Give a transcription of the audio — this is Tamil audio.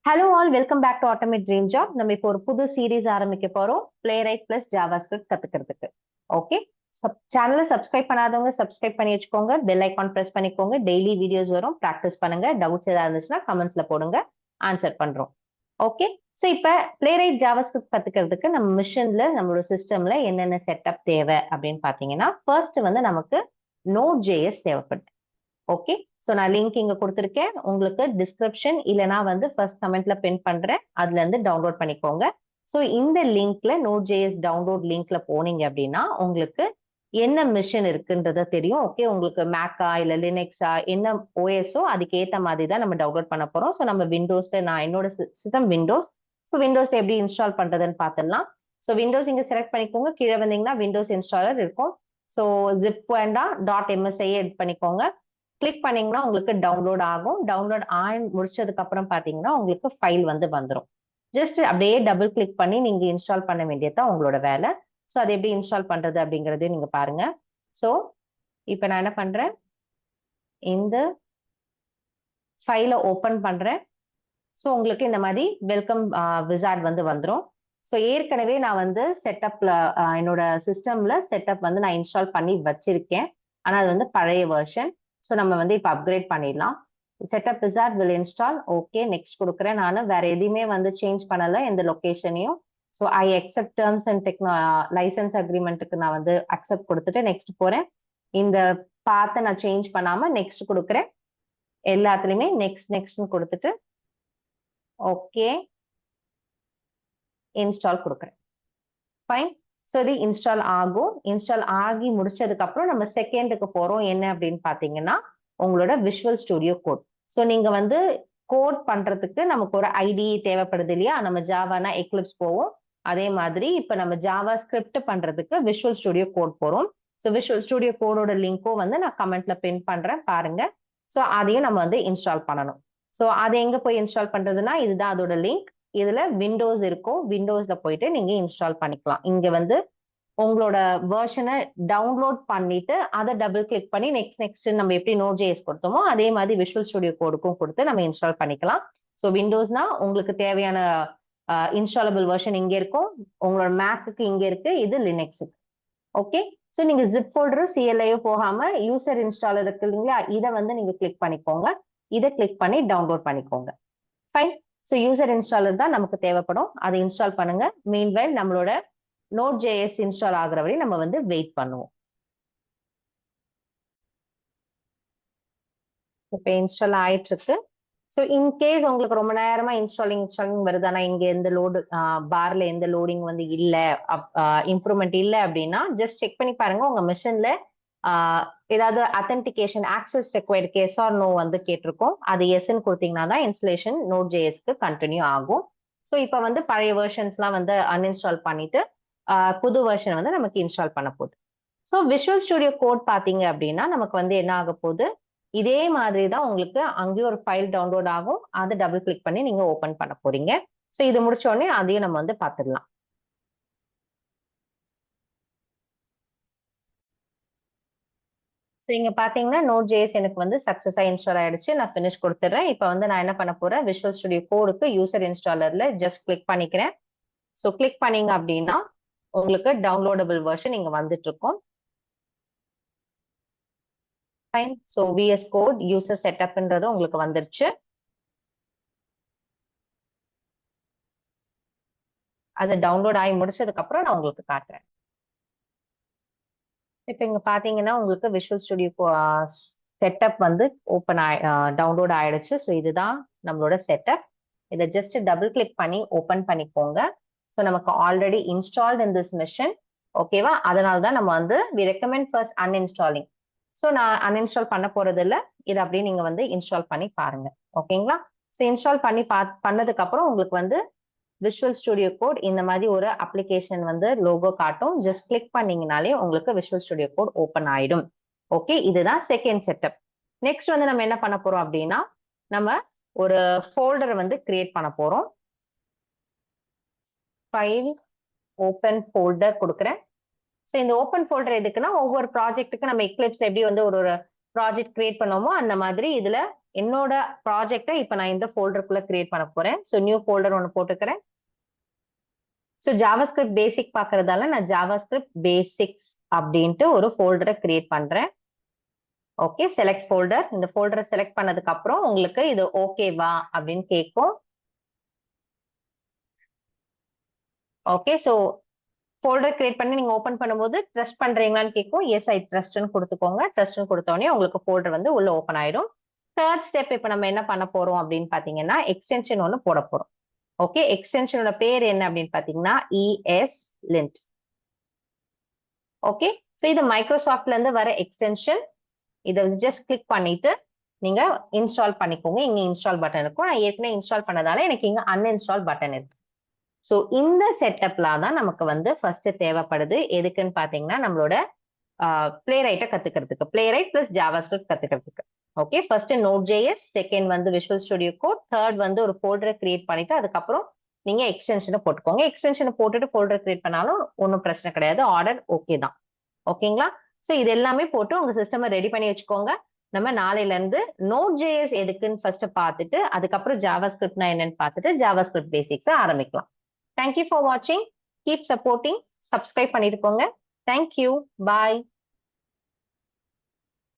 Hello all welcome back to automate dream job. நம்ம இப்போ ஒரு புது சீரீஸ் ஆரம்பிக்க போறோம், பிளே ரைட் பிளஸ் ஜாவாஸ்கிரிப்ட் கத்துக்கிறதுக்கு. ஓகே, சேனலை சப்ஸ்கிரைப் பண்ணாதவங்க சப்ஸ்கிரைப் பண்ணி வச்சுக்கோங்க, பெல் ஐக்கான் பிரஸ் பண்ணிக்கோங்க. டெய்லி வீடியோஸ் வரும், ப்ராக்டிஸ் பண்ணுங்க. டவுட்ஸ் ஏதாவது இருந்துச்சுன்னா கமெண்ட்ஸ்ல போடுங்க, ஆன்சர் பண்றோம். ஓகே, ஸோ இப்போ பிளே ரைட் ஜாவாஸ்கிரிப்ட் கத்துக்கிறதுக்கு நம்ம மிஷின்ல நம்மளோட சிஸ்டம்ல என்னென்ன செட்டப் தேவை அப்படின்னு பார்த்தீங்கன்னா, ஃபர்ஸ்ட் வந்து நமக்கு நோட் ஜேஎஸ் தேவைப்படுது. ஓகே, ஸோ நான் லிங்க் இங்க கொடுத்துருக்கேன், உங்களுக்கு டிஸ்கிரிப்ஷன் இல்லைனா வந்து ஃபர்ஸ்ட் கமெண்ட்ல பின் பண்றேன், அதுல இருந்து டவுன்லோட் பண்ணிக்கோங்க. ஸோ இந்த லிங்க்ல நோட் ஜேஎஸ் டவுன்லோட் லிங்க்ல போனீங்க அப்படின்னா உங்களுக்கு என்ன மிஷின் இருக்குன்றத தெரியும். ஓகே, உங்களுக்கு மேக்கா இல்ல லினக்ஸா என்ன ஓஎஸ்ஓ அதுக்கு ஏத்த மாதிரி தான் நம்ம டவுன்லோட் பண்ண போறோம். ஸோ நம்ம விண்டோஸ்ல, நான் என்னோட சிஸ்டம் விண்டோஸ், ஸோ விண்டோஸ்ல எப்படி இன்ஸ்டால் பண்றதுன்னு பார்த்துடலாம். ஸோ விண்டோஸ் இங்க செலக்ட் பண்ணிக்கோங்க, கீழே வந்தீங்கன்னா விண்டோஸ் இன்ஸ்டாலர் இருக்கும். ஸோ ஜிப் வேண்டாம், .msi எட் பண்ணிக்கோங்க. கிளிக் பண்ணீங்கன்னா உங்களுக்கு டவுன்லோட் ஆகும். டவுன்லோட் ஆகி முடிச்சதுக்கு அப்புறம் பாத்தீங்கன்னா உங்களுக்கு ஃபைல் வந்து வந்துடும். ஜஸ்ட் அப்படியே டபுள் கிளிக் பண்ணி நீங்க இன்ஸ்டால் பண்ண வேண்டியதுதான் உங்களோட வேலை. ஸோ அதை எப்படி இன்ஸ்டால் பண்றது அப்படிங்கறதையும் நீங்க பாருங்க. ஸோ இப்போ நான் என்ன பண்றேன், இந்த ஃபைலை ஓபன் பண்றேன். ஸோ உங்களுக்கு இந்த மாதிரி வெல்கம் விசார்ட் வந்து வந்துடும். ஸோ ஏற்கனவே நான் வந்து செட்டப்ல என்னோட சிஸ்டம்ல செட்டப் வந்து நான் இன்ஸ்டால் பண்ணி வச்சிருக்கேன். ஆனா அது வந்து பழைய வெர்ஷன். ஸோ நம்ம வந்து இப்போ அப்கிரேட் பண்ணிடலாம். Setup wizard will install. Okay, next கொடுக்குறேன். நான் வேற எதையுமே வந்து சேஞ்ச் பண்ணல, எந்த லொகேஷனையும். So I accept terms and license அக்ரிமெண்ட்டுக்கு நான் வந்து அக்செப்ட் கொடுத்துட்டு நெக்ஸ்ட் போறேன். இந்த பாத்தை நான் சேஞ்ச் பண்ணாம நெக்ஸ்ட் கொடுக்குறேன். எல்லாத்துலயுமே நெக்ஸ்ட் நெக்ஸ்ட்னு கொடுத்துட்டு ஓகே இன்ஸ்டால் கொடுக்குறேன். ஃபைன். ஸோ இது இன்ஸ்டால் ஆகும். இன்ஸ்டால் ஆகி முடிச்சதுக்கு அப்புறம் நம்ம செகண்டுக்கு போறோம். என்ன அப்படின்னு பாத்தீங்கன்னா உங்களோட விஷுவல் ஸ்டுடியோ கோட். ஸோ நீங்க வந்து கோட் பண்றதுக்கு நமக்கு ஒரு ஐடி தேவைப்படுது இல்லையா? நம்ம ஜாவானா எக்லிப்ஸ் போவோம், அதே மாதிரி இப்ப நம்ம ஜாவா ஸ்கிரிப்ட் பண்றதுக்கு விஷுவல் ஸ்டுடியோ கோட் போறோம். ஸோ விஷுவல் ஸ்டுடியோ கோடோட லிங்க்கும் வந்து நான் கமெண்ட்ல பின் பண்றேன், பாருங்க. ஸோ அதையும் நம்ம வந்து இன்ஸ்டால் பண்ணணும். ஸோ அதை எங்க போய் இன்ஸ்டால் பண்றதுன்னா இதுதான் அதோட லிங்க். இதுல விண்டோஸ் இருக்கும், விண்டோஸ்ல போயிட்டு நீங்க இன்ஸ்டால் பண்ணிக்கலாம். இங்க வந்து உங்களோட வெர்ஷனை டவுன்லோட் பண்ணிட்டு அதை டபுள் கிளிக் பண்ணி நெக்ஸ்ட் நெக்ஸ்ட் நம்ம எப்படி நோட் ஜேஎஸ் கொடுத்தோமோ அதே மாதிரி விஷுவல் ஸ்டுடியோ கோடுக்கும் கொடுத்து நம்ம இன்ஸ்டால் பண்ணிக்கலாம். ஸோ விண்டோஸ்னா உங்களுக்கு தேவையான இன்ஸ்டாலபிள் வெர்ஷன் இங்க இருக்கும், உங்களோட மேக்குக்கு இங்க இருக்கு, இது லினக்ஸுக்கு. ஓகே, ஸோ நீங்க ஜிப் ஃபோல்டரும் சிஎல்ஐயோ போகாம யூசர் இன்ஸ்டாலர் இருக்கு இல்லைங்களா, இதை வந்து நீங்க கிளிக் பண்ணிக்கோங்க. இதை கிளிக் பண்ணி டவுன்லோட் பண்ணிக்கோங்க. ஃபைன். ஸோ யூசர் இன்ஸ்டாலர் தான் நமக்கு தேவைப்படும், அதை இன்ஸ்டால் பண்ணுங்க. மீன்வைல் நம்மளோட நோட் ஜேஎஸ் இன்ஸ்டால் ஆகுற வரையும் நம்ம வந்து வெயிட் பண்ணுவோம். இப்போ இன்ஸ்டால் ஆயிட்டு இருக்கு. ஸோ இன்கேஸ் உங்களுக்கு ரொம்ப நேரமா இன்ஸ்டாலிங் வருது, ஆனா இங்க எந்த லோடு பார்ல எந்த லோடிங் வந்து இல்ல, இம்ப்ரூவ்மெண்ட் இல்ல அப்படின்னா ஜஸ்ட் செக் பண்ணி பாருங்க உங்க மிஷின்ல ஏதாவது authentication access required yes or no வந்து கேட்டிருக்கோம். அது எஸ்ன்னு கொடுத்தீங்கன்னா தான் இன்ஸ்டலேஷன் நோட் ஜேஎஸ்க்கு கண்டினியூ ஆகும். ஸோ இப்போ வந்து பழைய வெர்ஷன்ஸ்லாம் வந்து அன்இன்ஸ்டால் பண்ணிட்டு புது வெர்ஷன் வந்து நமக்கு இன்ஸ்டால் பண்ண போகுது. ஸோ விஷுவல் ஸ்டுடியோ கோட் பார்த்தீங்க அப்படின்னா நமக்கு வந்து என்ன ஆக போகுது, இதே மாதிரி தான் உங்களுக்கு அங்கேயும் ஒரு ஃபைல் டவுன்லோட் ஆகும், அதை டபுள் கிளிக் பண்ணி நீங்க ஓபன் பண்ண போறீங்க. ஸோ இது முடிச்ச உடனே அதையும் நம்ம வந்து பார்த்துடலாம். ஸோ இங்க பாத்தீங்கன்னா நோட் ஜேஎஸ் எனக்கு வந்து சக்சஸா இன்ஸ்டால் ஆயிடுச்சு. நான் ஃபினிஷ் கொடுத்துறேன். இப்போ வந்து நான் என்ன பண்ண போறேன், விஷுவல் ஸ்டுடியோ கோடுக்கு யூசர் இன்ஸ்டாலர்ல ஜஸ்ட் கிளிக் பண்ணிக்கிறேன். ஸோ கிளிக் பண்ணீங்க அப்படின்னா உங்களுக்கு டவுன்லோடபிள் வெர்ஷன் இங்க வந்துட்டு இருக்கும். Fine. So VS code user செட்டப்ன்றது உங்களுக்கு வந்துருச்சு. அது டவுன்லோட் ஆகி முடிச்சதுக்கு அப்புறம் நான் உங்களுக்கு காட்டுறேன். இப்போ இங்க பாத்தீங்கன்னா உங்களுக்கு விஷுவல் ஸ்டுடியோ செட்டப் வந்து ஓப்பன் டவுன்லோட் ஆயிடுச்சு. ஸோ இதுதான் நம்மளோட செட்டப். இதை ஜஸ்ட் டபுள் கிளிக் பண்ணி ஓபன் பண்ணிக்கோங்க. ஸோ நமக்கு already installed in this machine. ஓகேவா? அதனால தான் நம்ம வந்து வி ரெக்கமெண்ட் ஃபர்ஸ்ட் அன்இன்ஸ்டாலிங். ஸோ நான் அன்இன்ஸ்டால் பண்ண போறது இல்லை, இதை அப்படியே நீங்க வந்து இன்ஸ்டால் பண்ணி பாருங்க. ஓகேங்களா? ஸோ இன்ஸ்டால் பண்ணி பண்ணதுக்கு அப்புறம் உங்களுக்கு வந்து விஷுவல் ஸ்டுடியோ கோட் இந்த மாதிரி ஒரு அப்ளிகேஷன் வந்து லோகோ காட்டும். ஜஸ்ட் கிளிக் பண்ணீங்கனாலே உங்களுக்கு விஷுவல் ஸ்டுடியோ கோட் ஓப்பன் ஆயிடும். ஓகே, இதுதான் செகண்ட் செட்டப். நெக்ஸ்ட் வந்து நம்ம என்ன பண்ண போறோம் அப்படின்னா நம்ம ஒரு ஃபோல்டரை வந்து கிரியேட் பண்ண போறோம். ஃபைல் ஓப்பன் ஃபோல்டர் கொடுக்குறேன். ஸோ இந்த ஓப்பன் ஃபோல்டர் எதுக்குன்னா ஒவ்வொரு ப்ராஜெக்ட்டுக்கு நம்ம எக்லிப்ஸ் எப்படி வந்து ஒரு ப்ராஜெக்ட் கிரியேட் பண்ணோமோ அந்த மாதிரி இதுல என்னோட ப்ராஜெக்டை இப்ப நான் இந்த ஃபோல்டருக்குள்ள கிரியேட் பண்ண போறேன். ஸோ நியூ ஃபோல்டர் ஒன்று போட்டுக்கிறேன். ஸோ ஜாவாஸ்கிரிப்ட் பேசிக் பார்க்கறதால நான் ஜாவாஸ்கிரிப்ட் பேசிக்ஸ் அப்படின்ட்டு ஒரு ஃபோல்டரை கிரியேட் பண்றேன். Okay, select folder. இந்த ஃபோல்டரை செலக்ட் பண்ணதுக்கு அப்புறம் உங்களுக்கு இது ஓகேவா அப்படின்னு கேட்கும். ஓகே, ஸோ ஃபோல்டர் கிரியேட் பண்ணி நீங்க ஓபன் பண்ணும்போது ட்ரஸ்ட் பண்றீங்களான்னு கேட்கும். எஸ் ஐ ட்ரஸ்ட்னு கொடுத்துக்கோங்க. ட்ரஸ்ட்னு கொடுத்தோடனே உங்களுக்கு ஃபோல்டர் வந்து உள்ள ஓப்பன் ஆயிடும். தேர்ட் ஸ்டெப் இப்ப நம்ம என்ன பண்ண போறோம் அப்படின்னு பாத்தீங்கன்னா எக்ஸ்டென்ஷன் ஒன்று போட போறோம். ஓகே, எக்ஸ்டென்ஷனோட பேர் என்ன அப்படின்னு பாத்தீங்கன்னா ESLint. ஓகே, ஸோ இது மைக்ரோசாஃப்ட்ல இருந்து வர எக்ஸ்டென்ஷன். இதை ஜஸ்ட் கிளிக் பண்ணிட்டு நீங்க இன்ஸ்டால் பண்ணிக்கோங்க. இங்க இன்ஸ்டால் பட்டன் இருக்கும். நான் ஏற்கனவே இன்ஸ்டால் பண்ணதால எனக்கு இங்க அன்இன்ஸ்டால் பட்டன் இருக்கு. ஸோ இந்த செட்டப்ல தான் நமக்கு வந்து ஃபர்ஸ்ட் தேவைப்படுது. எதுக்குன்னு பாத்தீங்கன்னா நம்மளோட பிளே ரைட்டை கத்துக்கிறதுக்கு, பிளே ரைட் பிளஸ் ஜாவாஸ்கிரிப்ட் கத்துக்கிறதுக்கு. ஓகே, ஃபர்ஸ்ட் Node.js, செகண்ட் வந்து விஷுவல் ஸ்டுடியோ கோட், தேர்ட் வந்து ஒரு ஃபோல்டரை கிரியேட் பண்ணிட்டு அதுக்கப்புறம் நீங்க எக்ஸ்டென்ஷனை போட்டுக்கோங்க. எக்ஸ்டென்ஷனை போட்டுட்டு ஃபோல்டர் கிரியேட் பண்ணாலும் ஒன்றும் பிரச்சனை கிடையாது. ஆர்டர் ஓகே தான். ஓகேங்களா? ஸோ இது எல்லாமே போட்டு உங்க சிஸ்டமை ரெடி பண்ணி வச்சுக்கோங்க. நம்ம நாளையில இருந்து Node.js எதுக்குன்னு ஃபர்ஸ்ட் பார்த்துட்டு அதுக்கப்புறம் ஜாவாஸ்கிரிப்ட்னா என்னன்னு பார்த்துட்டு ஜாவாஸ்கிரிப்ட் பேசிக்ஸ் ஆரம்பிக்கலாம். Thank you for watching. Keep supporting. Subscribe பண்ணிட்டு போங்க. Thank you. Bye.